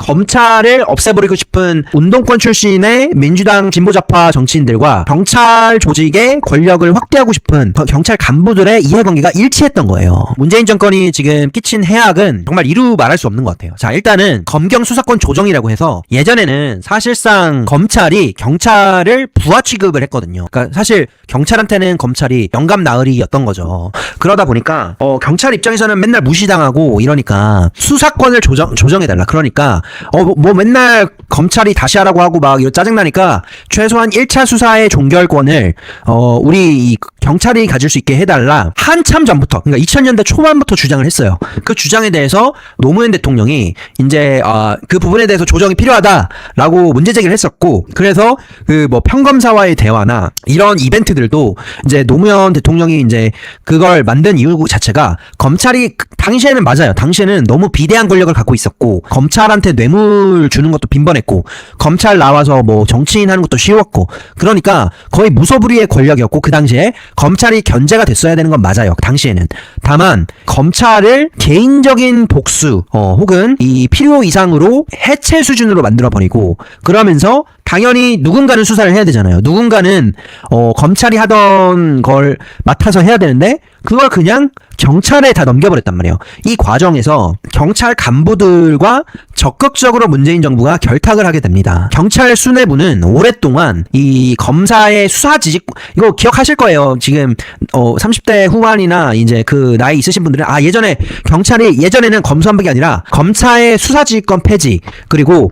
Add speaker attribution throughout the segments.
Speaker 1: 검찰을 없애버리고 싶은 운동권 출신의 민주당 진보좌파 정치인들과 경찰 조직의 권력을 확대하고 싶은 경찰 간부들의 이해관계가 일치했던 거예요. 문재인 정권이 지금 끼친 해악은 정말 이루 말할 수 없는 것 같아요. 자, 일단은 검경 수사권 조정이라고 해서 예전에는 사실상 검찰이 경찰을 부하 취급을 했거든요. 그러니까 사실 경찰한테는 검찰이 영감 나으리였던 거죠. 그러다 보니까 경찰 입장에서는 맨날 무시당하고 이러니까 수사권을 조정해달라. 그러니까 뭐 맨날 검찰이 다시 하라고 하고 막 이거 짜증나니까 최소한 1차 수사의 종결권을 우리 경찰이 가질 수 있게 해달라. 한참 전부터, 그러니까 2000년대 초반부터 주장을 했어요. 그 주장에 대해서 노무현 대통령이 이제 그 부분에 대해서 조정이 필요하다라고 문제 제기를 했었고, 그래서 그 뭐 평검사와의 대화나 이런 이벤트들도 이제 노무현 대통령이 이제 그걸 만든 이유 자체가 검찰이 당시에는 맞아요. 당시에는 너무 비대한 권력을 갖고 있었고 검찰한테 뇌물 주는 것도 빈번했고 검찰 나와서 뭐 정치인 하는 것도 쉬웠고 그러니까 거의 무소불위의 권력이었고 그 당시에 검찰이 견제가 됐어야 되는 건 맞아요. 당시에는. 다만 검찰을 개인적인 복수 혹은 이 필요 이상으로 해체 수준으로 만들어버리고 그러면서 당연히 누군가는 수사를 해야 되잖아요. 누군가는 검찰이 하던 걸 맡아서 해야 되는데 그걸 그냥 경찰에 다 넘겨버렸단 말이에요. 이 과정에서 경찰 간부들과 적극적으로 문재인 정부가 결탁을 하게 됩니다. 경찰 수뇌부는 오랫동안 이 검사의 수사 지직, 이거 기억하실 거예요. 지금 30대 후반이나 이제 그 나이 있으신 분들은 예전에는 검수완박이 아니라 검사의 수사 지휘권 폐지, 그리고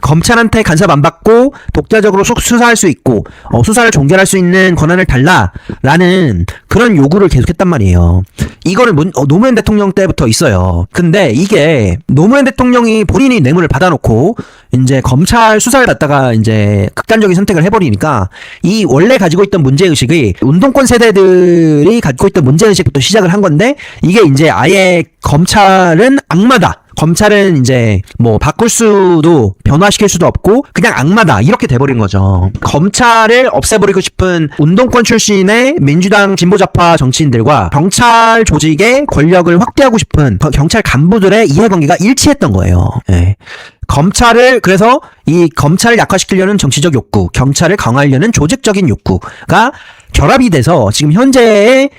Speaker 1: 검찰한테 간섭 안 받고 독자적으로 수사할 수 있고 수사를 종결할 수 있는 권한을 달라라는 그런 요구를 계속했단 말이에요. 이거는 노무현 대통령 때부터 있어요. 근데 이게 노무현 대통령이 본인이 뇌물을 받아놓고 이제 검찰 수사를 갖다가 이제 극단적인 선택을 해버리니까 이 원래 가지고 있던 문제의식이 운동권 세대들이 가지고 있던 문제의식부터 시작을 한 건데 이게 이제 아예 검찰은 악마다. 검찰은 이제 뭐 바꿀 수도 변화시킬 수도 없고 그냥 악마다 이렇게 돼버린 거죠. 검찰을 없애버리고 싶은 운동권 출신의 민주당 진보좌파 정치인들과 경찰 조직의 권력을 확대하고 싶은 경찰 간부들의 이해관계가 일치했던 거예요. 네. 그래서 이 검찰을 약화시키려는 정치적 욕구, 경찰을 강화하려는 조직적인 욕구가 결합이 돼서 지금 현재의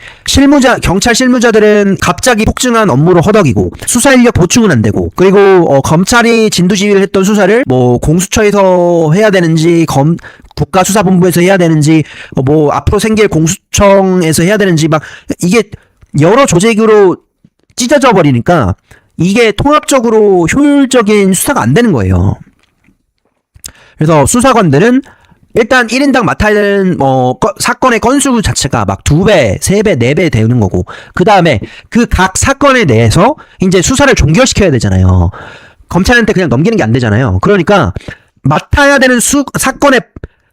Speaker 1: 경찰 실무자들은 갑자기 폭증한 업무로 허덕이고 수사 인력 보충은 안 되고 그리고 검찰이 진두지휘를 했던 수사를 뭐 공수처에서 해야 되는지 국가수사본부에서 해야 되는지 뭐 앞으로 생길 공수청에서 해야 되는지 막 이게 여러 조직으로 찢어져 버리니까 이게 통합적으로 효율적인 수사가 안 되는 거예요. 그래서 수사관들은 일단 1인당 맡아야 되는 사건의 건수 자체가 막 2배, 3배, 4배 되는 거고 그 다음에 그 각 사건에 대해서 이제 수사를 종결시켜야 되잖아요. 검찰한테 그냥 넘기는 게 안 되잖아요. 그러니까 맡아야 되는 사건의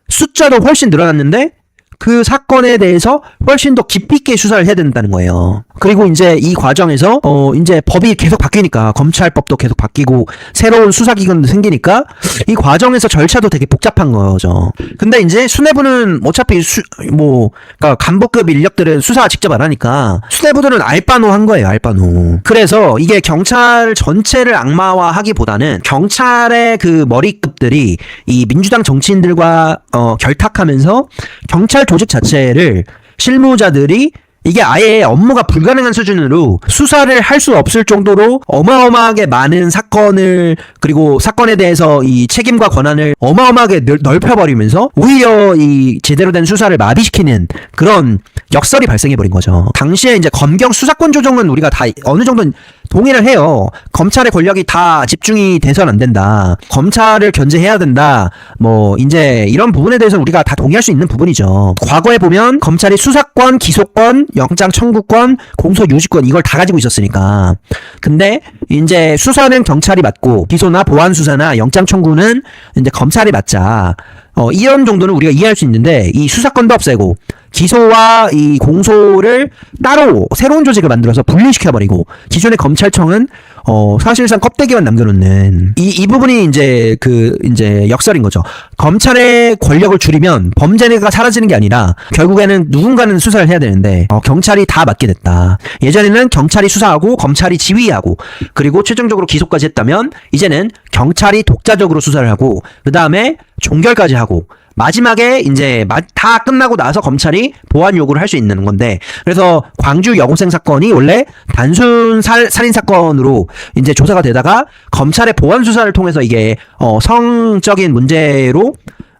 Speaker 1: 숫자도 훨씬 늘어났는데 그 사건에 대해서 훨씬 더 깊이 있게 수사를 해야 된다는 거예요. 그리고 이제 이 과정에서 이제 법이 계속 바뀌니까 검찰법도 계속 바뀌고 새로운 수사기관도 생기니까 이 과정에서 절차도 되게 복잡한 거죠. 근데 이제 수뇌부는 어차피 그러니까 간부급 인력들은 수사 직접 안 하니까 수뇌부들은 알바노 한 거예요. 알바노. 그래서 이게 경찰 전체를 악마화하기보다는 경찰의 그 머리급들이 이 민주당 정치인들과 결탁하면서 경찰 조직 자체를 실무자들이 이게 아예 업무가 불가능한 수준으로 수사를 할 수 없을 정도로 어마어마하게 많은 사건을 그리고 사건에 대해서 이 책임과 권한을 어마어마하게 넓혀버리면서 오히려 이 제대로 된 수사를 마비시키는 그런 역설이 발생해버린 거죠. 당시에 이제 검경 수사권 조정은 우리가 다 어느 정도 동의를 해요. 검찰의 권력이 다 집중이 돼서는 안 된다. 검찰을 견제해야 된다. 뭐 이제 이런 부분에 대해서 우리가 다 동의할 수 있는 부분이죠. 과거에 보면 검찰이 수사권, 기소권, 영장 청구권, 공소 유지권 이걸 다 가지고 있었으니까. 근데 이제 수사는 경찰이 맡고 기소나 보안 수사나 영장 청구는 이제 검찰이 맡자. 이런 정도는 우리가 이해할 수 있는데 이 수사권도 없애고 기소와 이 공소를 따로 새로운 조직을 만들어서 분리시켜버리고 기존의 검찰청은 사실상 껍데기만 남겨놓는 이 부분이 이제 이제 역설인 거죠. 검찰의 권력을 줄이면 범죄가 사라지는 게 아니라 결국에는 누군가는 수사를 해야 되는데 경찰이 다 맡게 됐다. 예전에는 경찰이 수사하고 검찰이 지휘하고 그리고 최종적으로 기소까지 했다면 이제는 경찰이 독자적으로 수사를 하고 그 다음에 종결까지 하고 마지막에 이제 다 끝나고 나서 검찰이 보완 요구를 할 수 있는 건데, 그래서 광주 여고생 사건이 원래 단순 살인 사건으로 이제 조사가 되다가 검찰의 보완 수사를 통해서 이게 성적인 문제로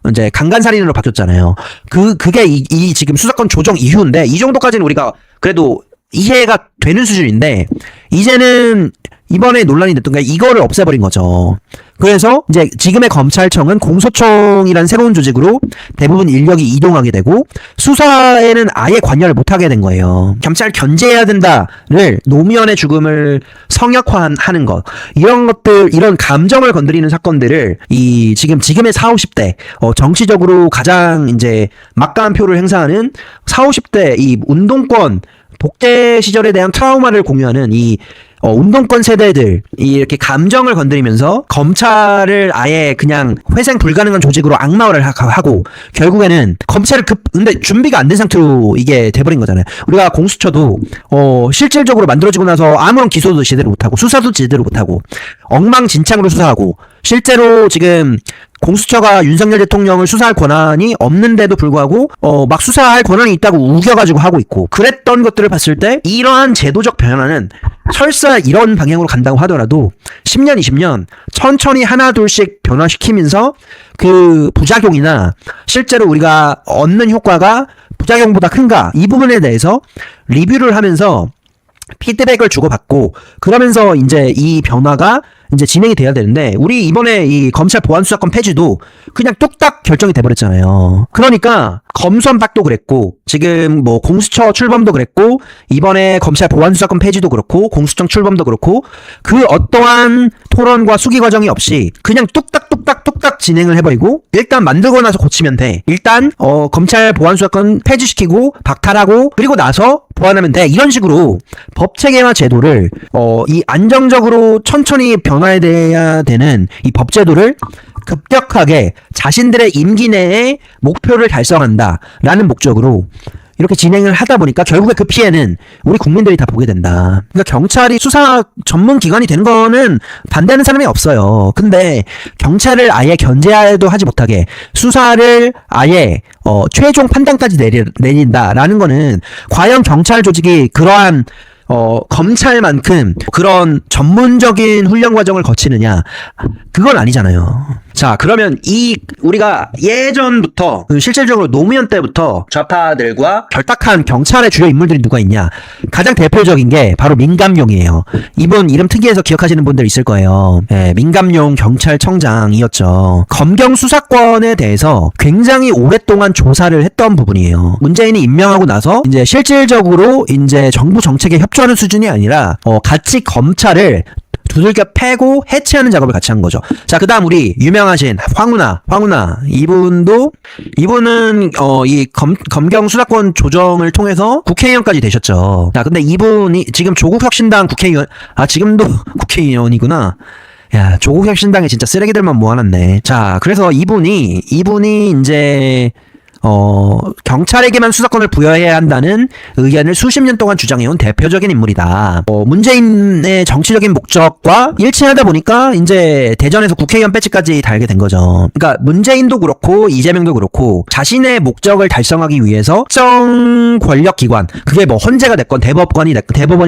Speaker 1: 이제 강간살인으로 바뀌었잖아요. 그게 이 지금 수사권 조정 이후인데, 이 정도까지는 우리가 그래도 이해가 되는 수준인데, 이제는 이번에 논란이 됐던 게 이거를 없애버린 거죠. 그래서 이제 지금의 검찰청은 공소청이란 새로운 조직으로 대부분 인력이 이동하게 되고 수사에는 아예 관여를 못하게 된 거예요. 경찰 견제해야 된다를 노무현의 죽음을 성역화하는 것, 이런 것들, 이런 감정을 건드리는 사건들을 지금의 40, 50대 정치적으로 가장 이제 막강한 표를 행사하는 40, 50대 이 운동권 독재 시절에 대한 트라우마를 공유하는 운동권 세대들, 이렇게 감정을 건드리면서 검찰을 아예 그냥 회생 불가능한 조직으로 악마화를 하고, 결국에는 검찰을 근데 준비가 안 된 상태로 이게 돼버린 거잖아요. 우리가 공수처도, 실질적으로 만들어지고 나서 아무런 기소도 제대로 못하고, 수사도 제대로 못하고, 엉망진창으로 수사하고, 실제로 지금 공수처가 윤석열 대통령을 수사할 권한이 없는데도 불구하고 막 수사할 권한이 있다고 우겨가지고 하고 있고, 그랬던 것들을 봤을 때 이러한 제도적 변화는 설사 이런 방향으로 간다고 하더라도 10년, 20년 천천히 하나 둘씩 변화시키면서 그 부작용이나 실제로 우리가 얻는 효과가 부작용보다 큰가, 이 부분에 대해서 리뷰를 하면서 피드백을 주고받고, 그러면서 이제 이 변화가 이제 진행이 돼야 되는데, 우리 이번에 이 검찰 보안 수사권 폐지도 그냥 뚝딱 결정이 돼버렸잖아요. 그러니까 검수완박도 그랬고, 지금 뭐 공수처 출범도 그랬고, 이번에 검찰 보안 수사권 폐지도 그렇고, 공수청 출범도 그렇고, 그 어떠한 토론과 수기 과정이 없이 그냥 뚝딱 진행을 해버리고, 일단 만들고 나서 고치면 돼. 일단 검찰 보안 수사권 폐지시키고 박탈하고 그리고 나서 보완하면 돼. 이런 식으로 법 체계와 제도를 이 안정적으로 천천히 변화해야 되는 이 법 제도를 급격하게 자신들의 임기 내에 목표를 달성한다라는 목적으로 이렇게 진행을 하다 보니까 결국에 그 피해는 우리 국민들이 다 보게 된다. 그러니까 경찰이 수사 전문 기관이 되는 거는 반대하는 사람이 없어요. 근데 경찰을 아예 견제도 하지 못하게 수사를 아예 최종 판단까지 내린다라는 거는 과연 경찰 조직이 그러한 검찰만큼 그런 전문적인 훈련 과정을 거치느냐, 그건 아니잖아요. 자, 그러면 우리가 예전부터 실질적으로 노무현 때부터 좌파들과 결탁한 경찰의 주요 인물들이 누가 있냐, 가장 대표적인 게 바로 민감용이에요. 이분 이름 특이해서 기억하시는 분들 있을 거예요. 네, 민감용 경찰청장이었죠. 검경 수사권에 대해서 굉장히 오랫동안 조사를 했던 부분이에요. 문재인이 임명하고 나서 이제 실질적으로 이제 정부 정책에 협조하는 수준이 아니라 같이 검찰을 두들겨 패고 해체하는 작업을 같이 한 거죠. 자, 그 다음 우리 유명하신 황운하. 이분은 이 검경 수사권 조정을 통해서 국회의원까지 되셨죠. 자, 근데 이분이 지금 조국혁신당 국회의원, 지금도 국회의원이구나. 야, 조국혁신당에 진짜 쓰레기들만 모아놨네. 자, 그래서 이분이 이제 경찰에게만 수사권을 부여해야 한다는 의견을 수십 년 동안 주장해온 대표적인 인물이다. 문재인의 정치적인 목적과 일치하다 보니까 이제 대전에서 국회의원 배지까지 달게 된 거죠. 그러니까 문재인도 그렇고 이재명도 그렇고 자신의 목적을 달성하기 위해서 특정 권력기관, 그게 뭐 헌재가 됐건 대법원이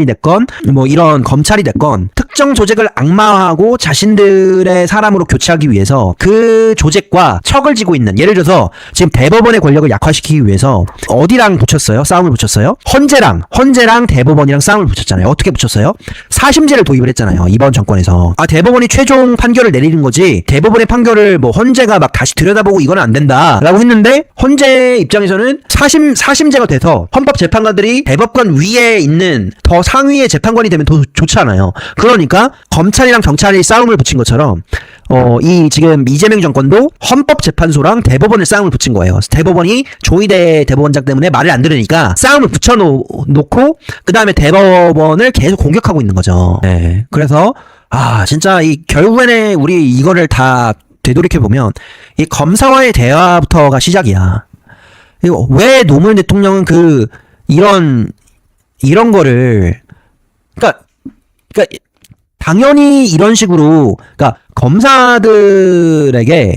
Speaker 1: 됐건 뭐 이런 검찰이 됐건 특정 조직을 악마화하고 자신들의 사람으로 교체하기 위해서 그 조직과 척을 지고 있는, 예를 들어서 지금 대법원의 권력을 약화시키기 위해서 어디랑 붙였어요? 싸움을 붙였어요? 헌재랑 대법원이랑 싸움을 붙였잖아요. 어떻게 붙였어요? 사심제를 도입을 했잖아요. 이번 정권에서. 대법원이 최종 판결을 내리는 거지, 대법원의 판결을 뭐 헌재가 막 다시 들여다보고 이거는 안 된다 라고 했는데, 헌재 입장에서는 사심제가 돼서 헌법재판관들이 대법관 위에 있는 더 상위의 재판관이 되면 더 좋잖아요. 그러니까 검찰이랑 경찰이 싸움을 붙인 것처럼 이 지금 이재명 정권도 헌법재판소랑 대법원을 싸움을 붙인 거예요. 대법원이 조희대 대법원장 때문에 말을 안 들으니까 싸움을 붙여놓고 그 다음에 대법원을 계속 공격하고 있는 거죠. 네. 그래서 진짜 결국에는 우리 이거를 다 되돌이켜보면 이 검사와의 대화부터가 시작이야. 왜 노무현 대통령은 이런 거를 그러니까 당연히 이런 식으로 그러니까 검사들에게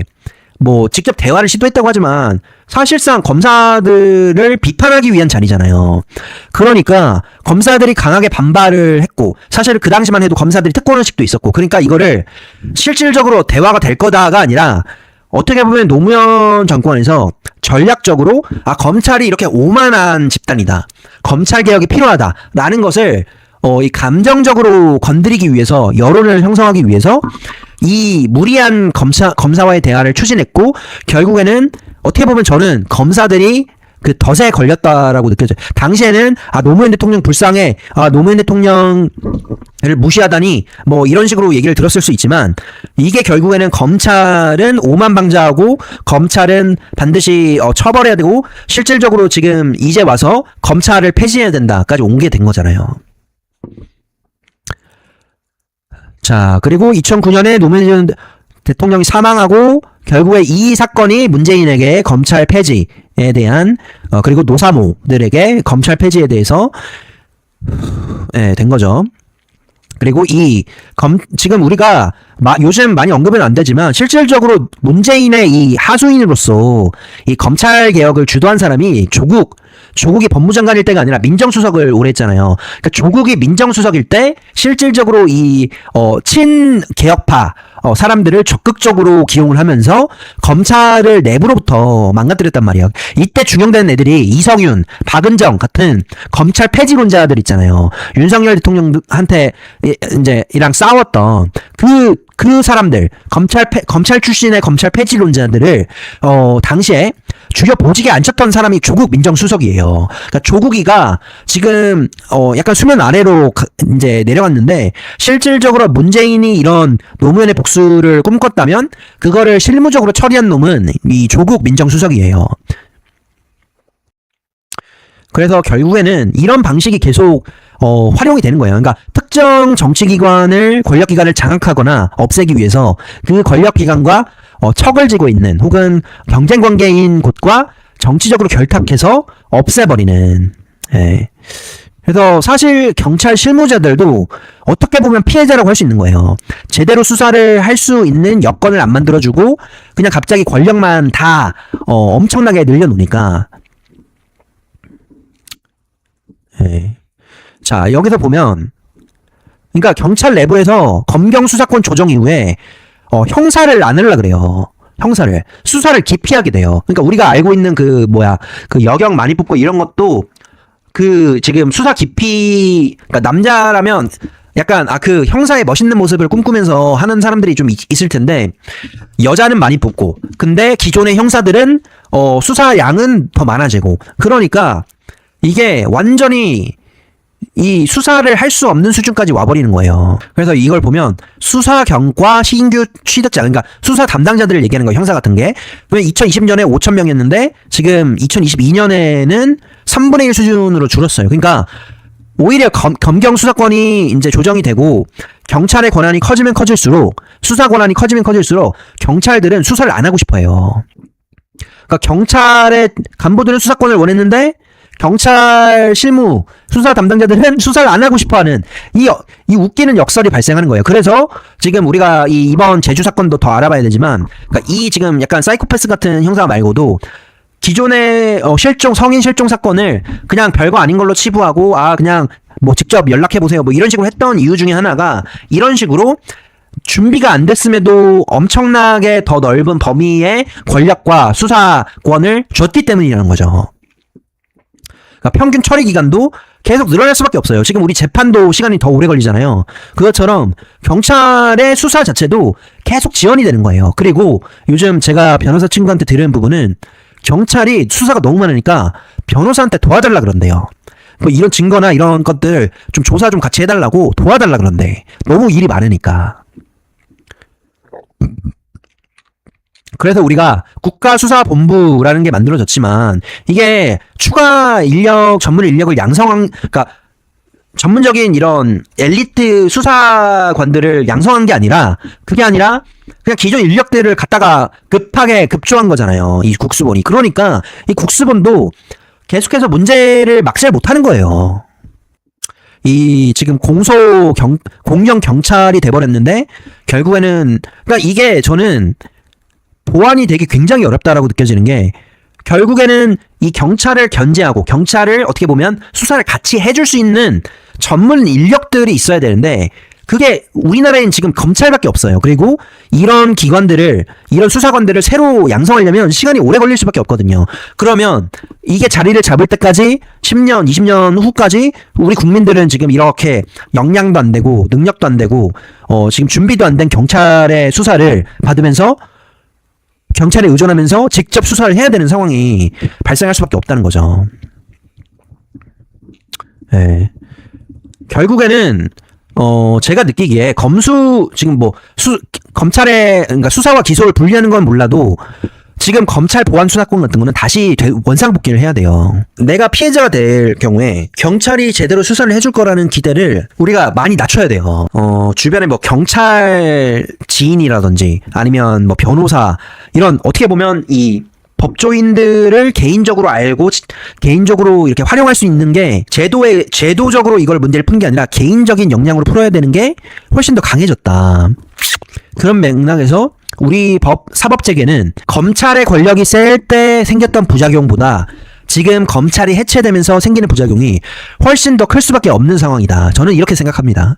Speaker 1: 뭐 직접 대화를 시도했다고 하지만 사실상 검사들을 비판하기 위한 자리잖아요. 그러니까 검사들이 강하게 반발을 했고 사실 그 당시만 해도 검사들이 특권의식도 있었고 그러니까 이거를 실질적으로 대화가 될 거다가 아니라 어떻게 보면 노무현 정권에서 전략적으로 검찰이 이렇게 오만한 집단이다. 검찰 개혁이 필요하다라는 것을 이 감정적으로 건드리기 위해서 여론을 형성하기 위해서 이 무리한 검사와의 대화를 추진했고 결국에는 어떻게 보면 저는 검사들이 그 덫에 걸렸다라고 느껴져요. 당시에는 노무현 대통령 불쌍해, 노무현 대통령을 무시하다니 뭐 이런 식으로 얘기를 들었을 수 있지만 이게 결국에는 검찰은 오만방자하고 검찰은 반드시 처벌해야 되고 실질적으로 지금 이제 와서 검찰을 폐지해야 된다까지 온 게 된 거잖아요. 자, 그리고 2009년에 노무현 대통령이 사망하고 결국에 이 사건이 문재인에게 검찰 폐지에 대한 그리고 노사모들에게 검찰 폐지에 대해서 된 거죠. 그리고 지금 우리가 요즘 많이 언급은 안 되지만 실질적으로 문재인의 이 하수인으로서 이 검찰 개혁을 주도한 사람이 조국이 법무장관일 때가 아니라 민정수석을 오래 했잖아요. 그러니까 조국이 민정수석일 때 실질적으로 친개혁파 사람들을 적극적으로 기용을 하면서 검찰을 내부로부터 망가뜨렸단 말이에요. 이때 중용되는 애들이 이성윤, 박은정 같은 검찰 폐지론자들 있잖아요. 윤석열 대통령한테 이랑 싸웠던 그 사람들, 검찰 출신의 검찰 폐지론자들을 당시에 죽여보지게 앉혔던 사람이 조국 민정수석이에요. 그러니까 조국이가 지금 약간 수면 아래로 이제 내려왔는데 실질적으로 문재인이 이런 노무현의 복수를 꿈꿨다면 그거를 실무적으로 처리한 놈은 이 조국 민정수석이에요. 그래서 결국에는 이런 방식이 계속 활용이 되는 거예요. 그러니까 특정 정치기관을 권력기관을 장악하거나 없애기 위해서 그 권력기관과 척을 지고 있는 혹은 경쟁관계인 곳과 정치적으로 결탁해서 없애버리는. 그래서 사실 경찰 실무자들도 어떻게 보면 피해자라고 할 수 있는 거예요. 제대로 수사를 할 수 있는 여건을 안 만들어주고 그냥 갑자기 권력만 다 엄청나게 늘려놓으니까. 자, 여기서 보면 그러니까 경찰 내부에서 검경 수사권 조정 이후에 형사를 안 하려고 그래요. 형사를 수사를 기피하게 돼요. 그러니까 우리가 알고 있는 그 여경 많이 뽑고 이런 것도 지금 수사 기피, 그러니까 남자라면 약간 그 형사의 멋있는 모습을 꿈꾸면서 하는 사람들이 좀 있을 텐데 여자는 많이 뽑고 근데 기존의 형사들은 수사 양은 더 많아지고 그러니까 이게 완전히 이 수사를 할 수 없는 수준까지 와버리는 거예요. 그래서 이걸 보면 수사경과 신규 취득자, 그러니까 수사 담당자들을 얘기하는 거예요. 형사 같은 게. 그러면 2020년에 5,000명이었는데 지금 2022년에는 3분의 1 수준으로 줄었어요. 그러니까 오히려 검경 수사권이 이제 조정이 되고 경찰의 권한이 커지면 커질수록 수사 권한이 커지면 커질수록 경찰들은 수사를 안 하고 싶어 해요. 그러니까 경찰의 간부들은 수사권을 원했는데 경찰 실무 수사 담당자들은 수사를 안 하고 싶어하는 이 웃기는 역설이 발생하는 거예요. 그래서 지금 우리가 이번 제주 사건도 더 알아봐야 되지만, 그러니까 이 지금 약간 사이코패스 같은 형사 말고도 기존의 성인 실종 사건을 그냥 별거 아닌 걸로 치부하고 그냥 뭐 직접 연락해 보세요 뭐 이런 식으로 했던 이유 중에 하나가 이런 식으로 준비가 안 됐음에도 엄청나게 더 넓은 범위의 권력과 수사권을 줬기 때문이라는 거죠. 그러니까 평균 처리 기간도 계속 늘어날 수밖에 없어요. 지금 우리 재판도 시간이 더 오래 걸리잖아요. 그것처럼 경찰의 수사 자체도 계속 지연이 되는 거예요. 그리고 요즘 제가 변호사 친구한테 들은 부분은 경찰이 수사가 너무 많으니까 변호사한테 도와달라 그런대요. 뭐 이런 증거나 이런 것들 좀 조사 좀 같이 해달라고 도와달라 그런대. 너무 일이 많으니까. 그래서 우리가 국가수사본부라는 게 만들어졌지만 이게 추가 인력, 전문 인력을 양성한, 그러니까 전문적인 이런 엘리트 수사관들을 양성한 게 아니라, 그게 아니라 그냥 기존 인력들을 갖다가 급하게 급조한 거잖아요, 이 국수본이. 그러니까 이 국수본도 계속해서 문제를 막지를 못하는 거예요. 이 지금 공영 경찰이 돼버렸는데 결국에는, 그러니까 이게 저는 보완이 되기 굉장히 어렵다라고 느껴지는 게, 결국에는 이 경찰을 견제하고 경찰을 어떻게 보면 수사를 같이 해줄 수 있는 전문 인력들이 있어야 되는데 그게 우리나라엔 지금 검찰밖에 없어요. 그리고 이런 기관들을, 이런 수사관들을 새로 양성하려면 시간이 오래 걸릴 수밖에 없거든요. 그러면 이게 자리를 잡을 때까지 10년, 20년 후까지 우리 국민들은 지금 이렇게 역량도 안 되고 능력도 안 되고 지금 준비도 안 된 경찰의 수사를 받으면서 경찰에 의존하면서 직접 수사를 해야 되는 상황이 발생할 수밖에 없다는 거죠. 네. 결국에는 제가 느끼기에 지금 검찰의, 그러니까 수사와 기소를 분리하는 건 몰라도 지금 검찰 보안 수사권 같은 거는 다시 원상복귀를 해야 돼요. 내가 피해자가 될 경우에 경찰이 제대로 수사를 해줄 거라는 기대를 우리가 많이 낮춰야 돼요. 주변에 뭐 경찰 지인이라든지 아니면 뭐 변호사, 이런 어떻게 보면 이 법조인들을 개인적으로 알고 개인적으로 이렇게 활용할 수 있는 게, 제도적으로 이걸 문제를 푼 게 아니라 개인적인 역량으로 풀어야 되는 게 훨씬 더 강해졌다. 그런 맥락에서 우리 사법체계는 검찰의 권력이 셀 때 생겼던 부작용보다 지금 검찰이 해체되면서 생기는 부작용이 훨씬 더 클 수밖에 없는 상황이다. 저는 이렇게 생각합니다.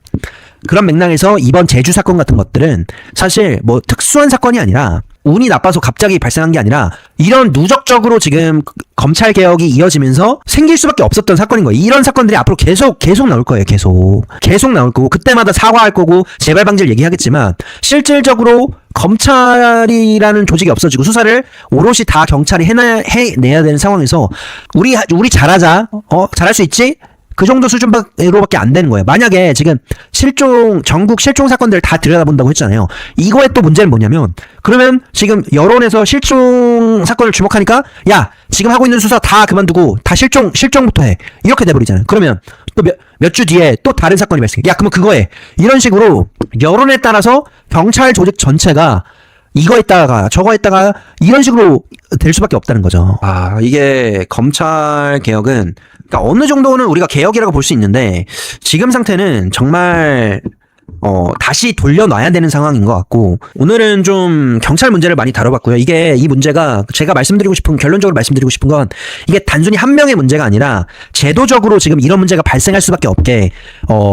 Speaker 1: 그런 맥락에서 이번 제주 사건 같은 것들은 사실 뭐 특수한 사건이 아니라, 운이 나빠서 갑자기 발생한 게 아니라 이런 누적적으로 지금 검찰 개혁이 이어지면서 생길 수밖에 없었던 사건인 거예요. 이런 사건들이 앞으로 계속 나올 거예요. 계속 나올 거고, 그때마다 사과할 거고 재발 방지를 얘기하겠지만 실질적으로 검찰이라는 조직이 없어지고 수사를 오롯이 다 경찰이 해내야 되는 상황에서 우리 잘하자, 잘할 수 있지? 그 정도 수준으로밖에 안 되는 거예요. 만약에 지금 전국 실종 사건들을 다 들여다본다고 했잖아요. 이거의 또 문제는 뭐냐면, 그러면 지금 여론에서 실종 사건을 주목하니까, 야, 지금 하고 있는 수사 다 그만두고 다 실종부터 해. 이렇게 돼버리잖아요. 그러면 또 몇 주 뒤에 또 다른 사건이 발생해. 야, 그러면 그거 해. 이런 식으로 여론에 따라서 경찰 조직 전체가 이거 했다가 저거 했다가 이런 식으로 될 수밖에 없다는 거죠. 이게 검찰 개혁은, 그러니까 어느 정도는 우리가 개혁이라고 볼 수 있는데 지금 상태는 정말 다시 돌려놔야 되는 상황인 것 같고, 오늘은 좀 경찰 문제를 많이 다뤄봤고요. 이 문제가 제가 결론적으로 말씀드리고 싶은 건, 이게 단순히 한 명의 문제가 아니라 제도적으로 지금 이런 문제가 발생할 수밖에 없게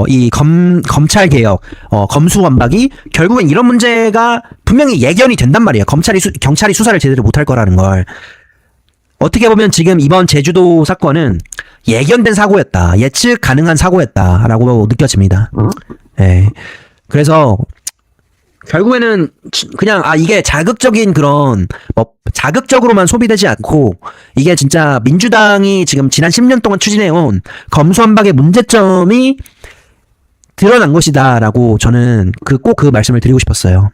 Speaker 1: 이 검찰 개혁, 검수완박이 결국엔 이런 문제가 분명히 예견이 된단 말이에요. 경찰이 수사를 제대로 못할 거라는 걸. 어떻게 보면 지금 이번 제주도 사건은 예견된 사고였다, 예측 가능한 사고였다라고 느껴집니다. 네. 그래서 결국에는 그냥 이게 자극적으로만 소비되지 않고, 이게 진짜 민주당이 지금 지난 10년 동안 추진해온 검수완박의 문제점이 드러난 것이다라고 저는 꼭 그 말씀을 드리고 싶었어요.